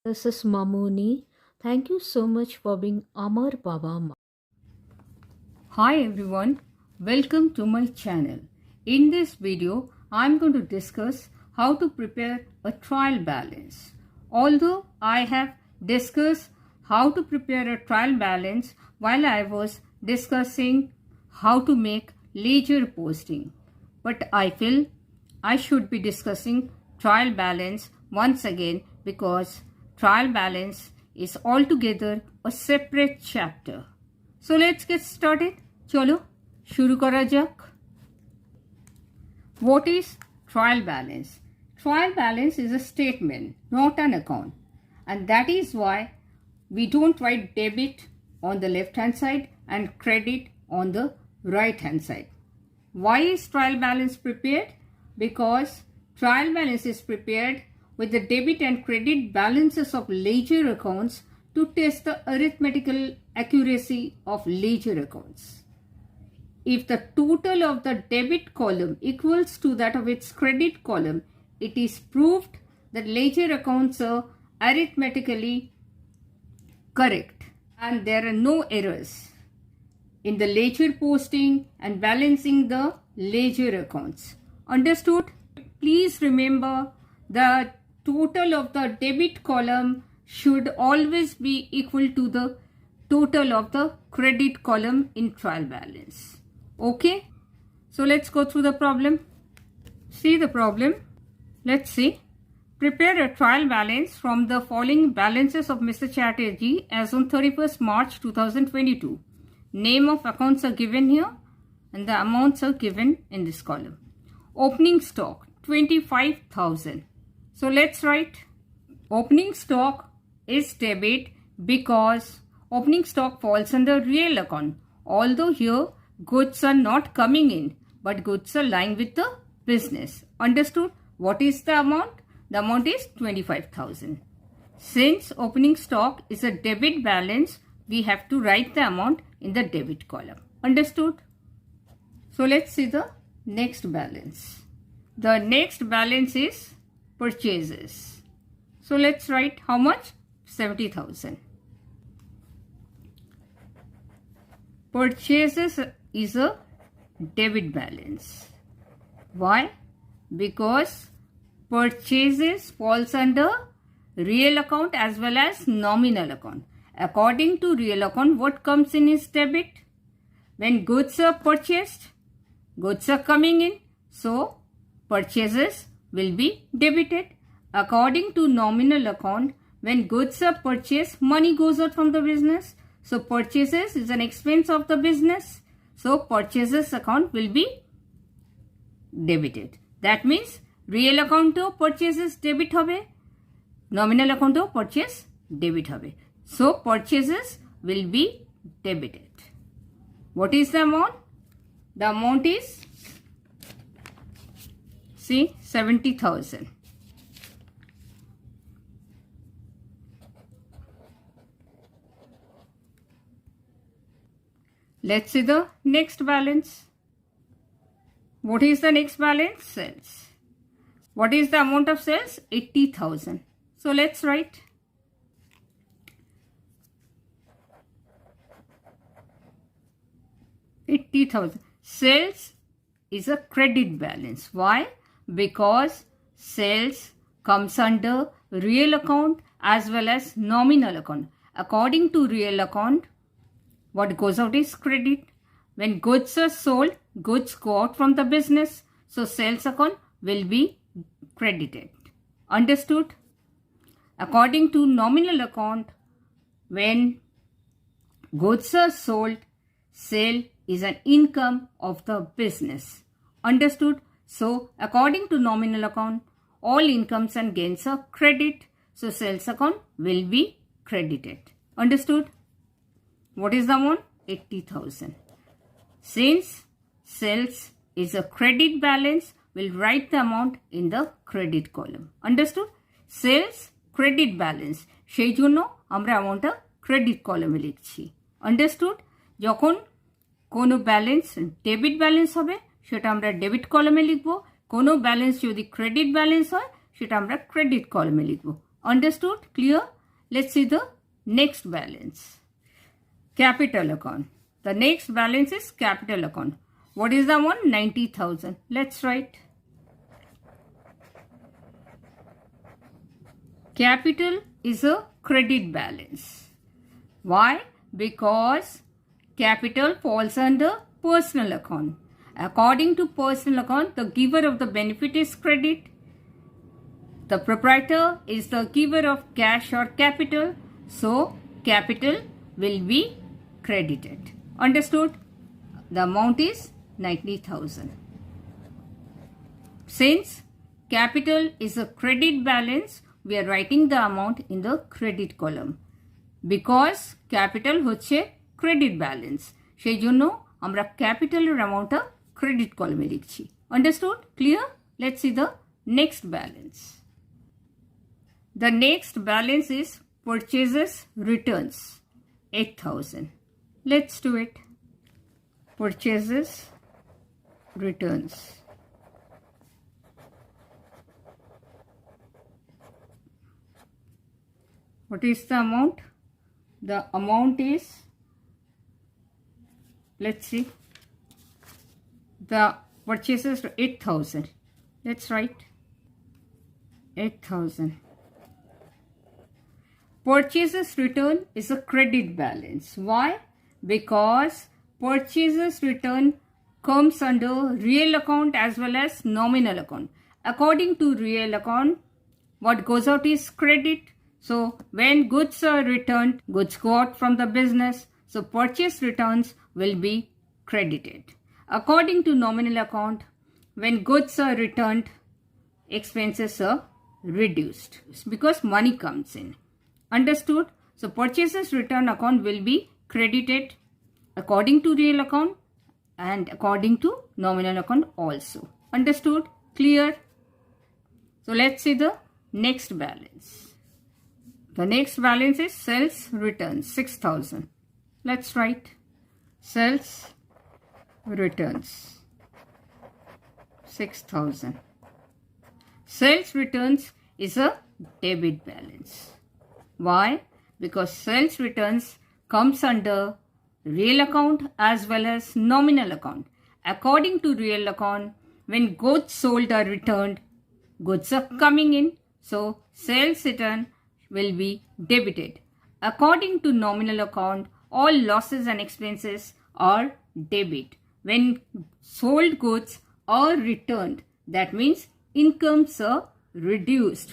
This is Mamuni. Thank you so much for being Amar Baba. Hi everyone, welcome to my channel. In this video, I'm going to discuss how to prepare a trial balance. Although I have discussed how to prepare a trial balance while I was discussing how to make ledger posting, but I feel I should be discussing trial balance once again because trial balance is altogether a separate chapter. So let's get started. চলো শুরু করা যাক। What is trial balance? Trial balance is a statement, not an account. And that is why we don't write debit on the left hand side and credit on the right hand side. Why is trial balance prepared? Because trial balance is prepared with the debit and credit balances of ledger accounts to test the arithmetical accuracy of ledger accounts. If the total of the debit column equals to that of its credit column, it is proved that ledger accounts are arithmetically correct and there are no errors in the ledger posting and balancing the ledger accounts. Understood? Please remember the total of the debit column should always be equal to the total of the credit column in trial balance. Okay? So let's go through the problem. See the problem. Let's see. Prepare a trial balance from the following balances of Mr. Chatterjee as on 31st March 2022. Name of accounts are given here and the amounts are given in this column. Opening stock 25,000. So let's write opening stock is debit because opening stock falls under real account. Although here goods are not coming in, but goods are lying with the business. Understood? What is the amount? The amount is 25,000. Since opening stock is a debit balance, we have to write the amount in the debit column. Understood? So let's see the next balance. The next balance is purchases. So let's write how much? 70,000. Purchases is a debit balance. Why? Because purchases falls under real account as well as nominal account. According to real account, what comes in is debit. When goods are purchased, goods are coming in, so purchases will be debited. According to nominal account, when goods are purchased, money goes out from the business. So purchases is an expense of the business. So purchases account will be debited. That means real account to purchases debit hobe, nominal account to purchase debit hobe. So purchases will be debited. What is the amount? The amount is, see, 70,000. Let's see the next balance. What is the next balance? Sales. What is the amount of sales? 80,000. So let's write. $80,000. Sales is a credit balance. Why? Because sales comes under real account as well as nominal account. According to real account, what goes out is credit. When goods are sold, goods go out from the business. So sales account will be credited. Understood? According to nominal account, when goods are sold, sale is an income of the business. Understood? So according to nominal account, all incomes and gains are credit. So sales account will be credited. Understood? What is the amount? 80,000. Since sales is a credit balance, we'll write the amount in the credit column. Understood? Sales credit balance. সেই জন্য আমরা অ্যামাউন্টটা credit কলামে লিখছি। Understood? যখন কোনো balance debit balance হবে সেটা আমরা ডেবিট কলামে লিখব। কোনো ব্যালেন্স যদি ক্রেডিট ব্যালেন্স হয় সেটা আমরা ক্রেডিট কলামে লিখব। Understood? Clear? Let's see the next balance. Capital account. The next balance is capital account. What is the amount? 90,000. Let's write. Capital is a credit balance. Why? Because capital falls under personal account. According to personal account, the giver of the benefit is credit. The proprietor is the giver of cash or capital. So, capital will be credited. Understood? The amount is 90,000. Since capital is a credit balance, we are writing the amount in the credit column. Because capital হচ্ছে credit balance. সেই জন্য আমরা capital এর amountটা credit column এ লিখছি. Understood? Clear? Let's see the next balance. The next balance is purchases returns. 8,000. Let's do it. Purchases returns. What is the amount? The amount is, let's see, the purchases 8,000. Let's write 8,000. Purchases return is a credit balance. Why? Because purchases return comes under real account as well as nominal account. According to real account, what goes out is credit. So when goods are returned, goods go out from the business. So purchase returns will be credited. According to nominal account, when goods are returned, expenses are reduced because money comes in. Understood? So purchases return account will be credited according to real account and according to nominal account also. Understood? Clear? So let's see the next balance. The next balance is sales returns, 6,000. Let's write sales returns, 6,000. Sales returns is a debit balance. Why? Because sales returns comes under real account as well as nominal account. According to real account, when goods sold are returned, goods are coming in. So sales return will be debited. According to nominal account, all losses and expenses are debit. When sold goods are returned, that means incomes are reduced.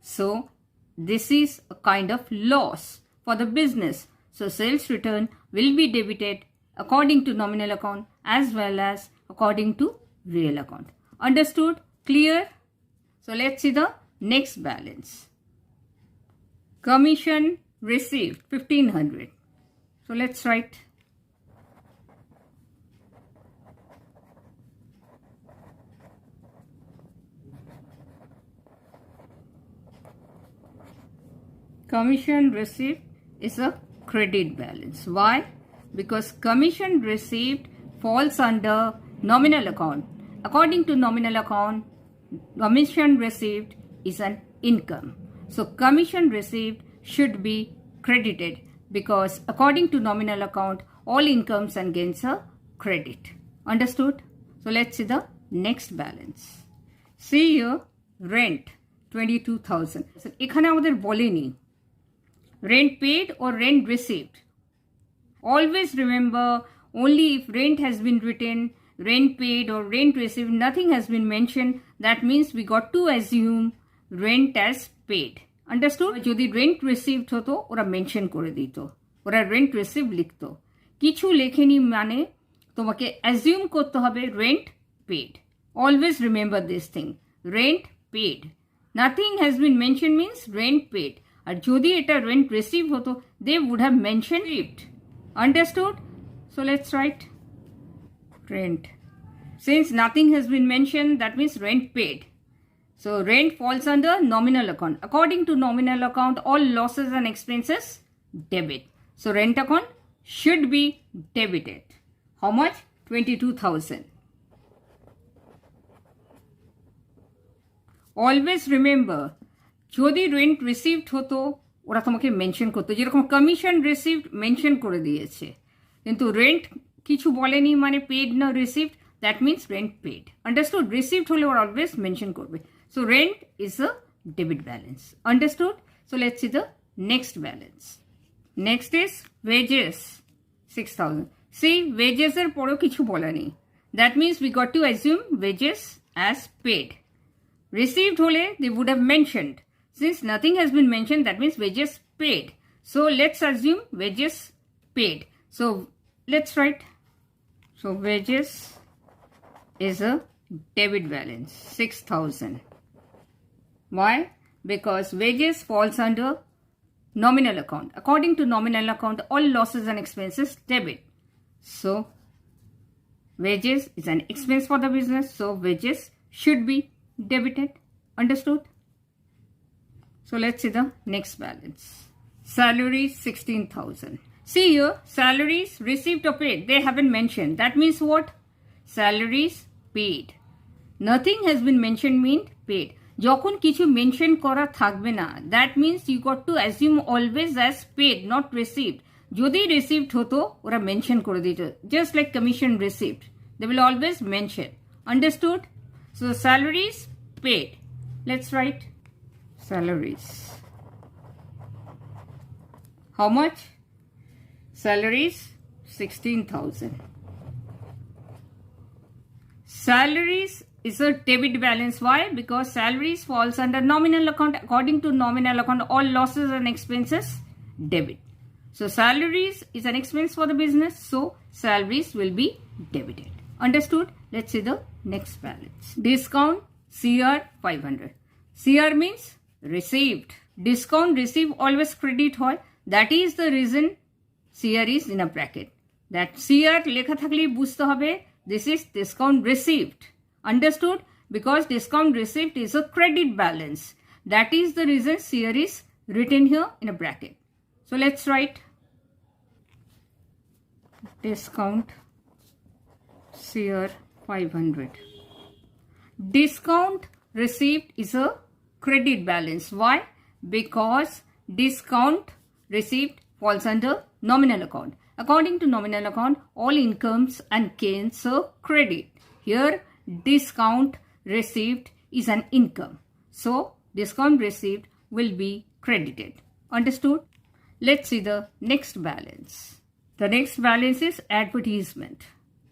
So this is a kind of loss for the business. So sales return will be debited according to nominal account as well as according to real account. Understood? Clear? So let's see the next balance. Commission received 1,500. So let's write commission received is a credit balance. Why? Because commission received falls under nominal account. According to nominal account, commission received is an income. So commission received should be credited because according to nominal account, all incomes and gains are credit. Understood? So let's see the next balance. See here, rent 22,000. So এখানে আমাদের বলেনি rent paid or rent received. Always remember, only if rent has been written, rent paid or rent received, nothing has been mentioned. That means we got to assume rent as paid. Understood? যদি rent received হতো ওরা mention করে দিত, ওরা rent received লিখতো। কিছু লেখেনি মানে তোমাকে assume করতে হবে rent paid. Always remember this thing, rent paid. Nothing has been mentioned means rent paid. আর যদি এটা rent received হতো, they would have mentioned received. Understood? So let's write rent. Since nothing has been mentioned, that means rent paid. So rent falls under nominal account. According to nominal account, all losses and expenses debit. So rent account should be debited. How much? 22,000. Always remember, যদি rent received হতো ওরা তোমাকে mention করতো, যেরকম commission received mention করে দিয়েছে, কিন্তু rent কিছু বলেনি, মানে পেড না received, that means rent paid. Understood? Received হলে ওরা অলওয়েজ মেনশন করবে। So rent is a debit balance. Understood? So let's see the next balance. Next is wages 6,000. See, wages এর পরেও কিছু বলা নেই। That means we got to assume wages as paid. Received hole, they would have mentioned. Since nothing has been mentioned, that means wages paid. So let's assume wages paid. So let's write. So wages is a debit balance, 6,000. Why? Because wages falls under nominal account. According to nominal account, all losses and expenses debit. So wages is an expense for the business, so wages should be debited. Understood? So let's see the next balance. Salaries 16,000. See here, salaries received or paid, they haven't mentioned. That means what? Salaries paid. Nothing has been mentioned means paid. যখন কিছু mention করা থাকবে না, that means you got to assume always as paid, not received. যদি received হতো ওরা mention করে দিত, just like commission received, they will always mention. Understood? So salaries paid, let's write salaries. How much? Salaries 16,000. Salaries is a debit balance. Why? Because salaries falls under nominal account. According to nominal account, all losses and expenses debit. So salaries is an expense for the business, so salaries will be debited. Understood? Let's see the next balance. Discount CR 500. CR means received. Discount receive always credit hoy. That is the reason CR is in a bracket. That CR লেখা থাকলেই বুঝতে হবে this is discount received. Understood? Because discount received is a credit balance. That is the reason CR is written here in a bracket. So let's write discount CR 500. Discount received is a credit balance. Why? Because discount received falls under nominal account. According to nominal account, all incomes and gains are credit. Here, discount received is an income. So, discount received will be credited. Understood? Let's see the next balance. The next balance is advertisement.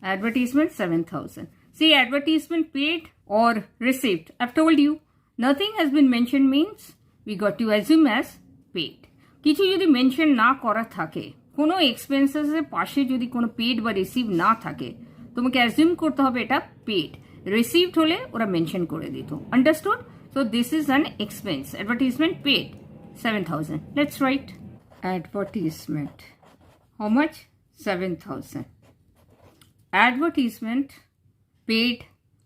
Advertisement 7,000. See, advertisement paid or received. I've told you, nothing has been mentioned means we got to assume as paid. কিছু যদি mention না করা থাকে, কোনো এক্সপেন্সেসের পাশে যদি কোনো paid বা রিসিভ না থাকে, তোমাকে অ্যাজিউম করতে হবে এটা পেড। রিসিভড হলে ওরা মেনশন করে দিত। Understood? So this is an expense. Advertisement paid 7,000. Let's write advertisement. How much? 7,000. Advertisement paid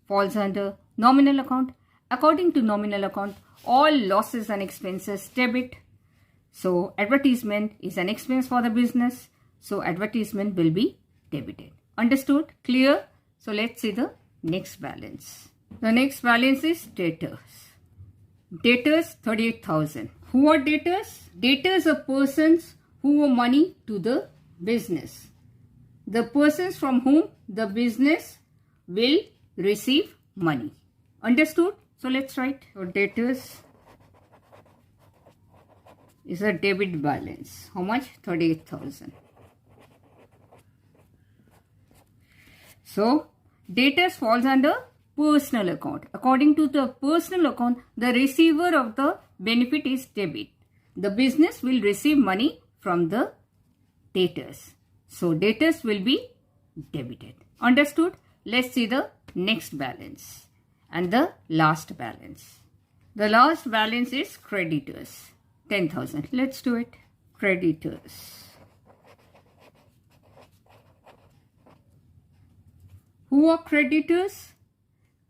falls under nominal account. According to nominal account, all losses and expenses debit. So advertisement is an expense for the business. So advertisement will be debited. Understood? Clear? So let's see the next balance. The next balance is debtors. Debtors 38,000. Who are debtors? Debtors are persons who owe money to the business. The persons from whom the business will receive money. Understood? So let's write. So debtors is a debit balance. How much? 38,000. So debtors falls under personal account. According to the personal account, the receiver of the benefit is debit. The business will receive money from the debtors. So debtors will be debited. Understood? Let's see the next balance and the last balance. The last balance is creditors. 10,000. Let's do it. Creditors. Who are creditors?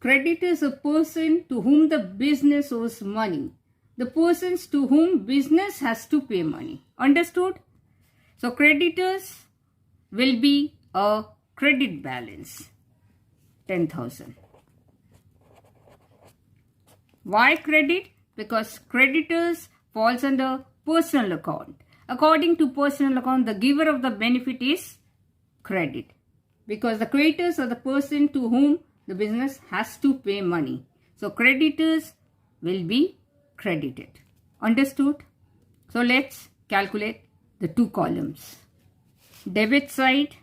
Creditors are a person to whom the business owes money. The persons to whom business has to pay money. Understood? So creditors will be a credit balance. 10,000. Why credit? because creditors falls under personal account. According to personal account, the giver of the benefit is credit, because the creditors are the person to whom the business has to pay money. So creditors will be credited. Understood? So let's calculate the two columns. Debit side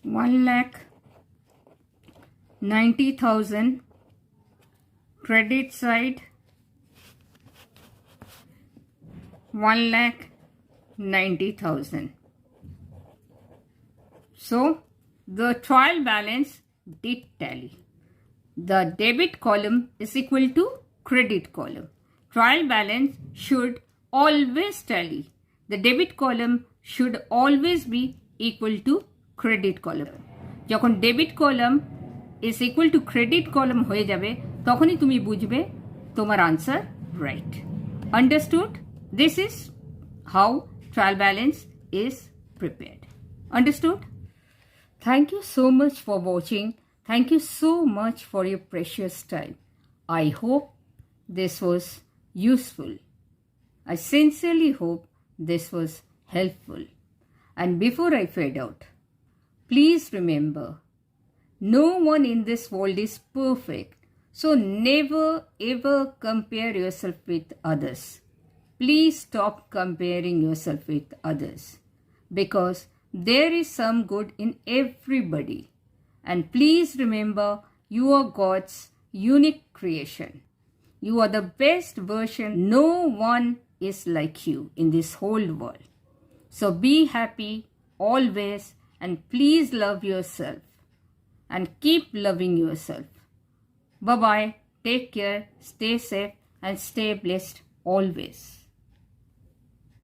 1,90,000. Credit side 1,90,000. So the trial balance did tally. The debit column is equal to credit column. Trial balance should always tally. The debit column should always be equal to credit column. যখন debit column is equal to credit column হয়ে যাবে তখনই তুমি বুঝবে তোমার answer right. Understood? This is how trial balance is prepared. Understood? Thank you so much for watching. Thank you so much for your precious time. I hope this was useful. I sincerely hope this was helpful. And before I fade out, please remember, no one in this world is perfect. So never ever compare yourself with others. Please stop comparing yourself with others, because there is some good in everybody. And please remember, you are God's unique creation. You are the best version. No one is like you in this whole world. So be happy always, and please love yourself and keep loving yourself. Bye-bye. Take care, stay safe, and stay blessed always.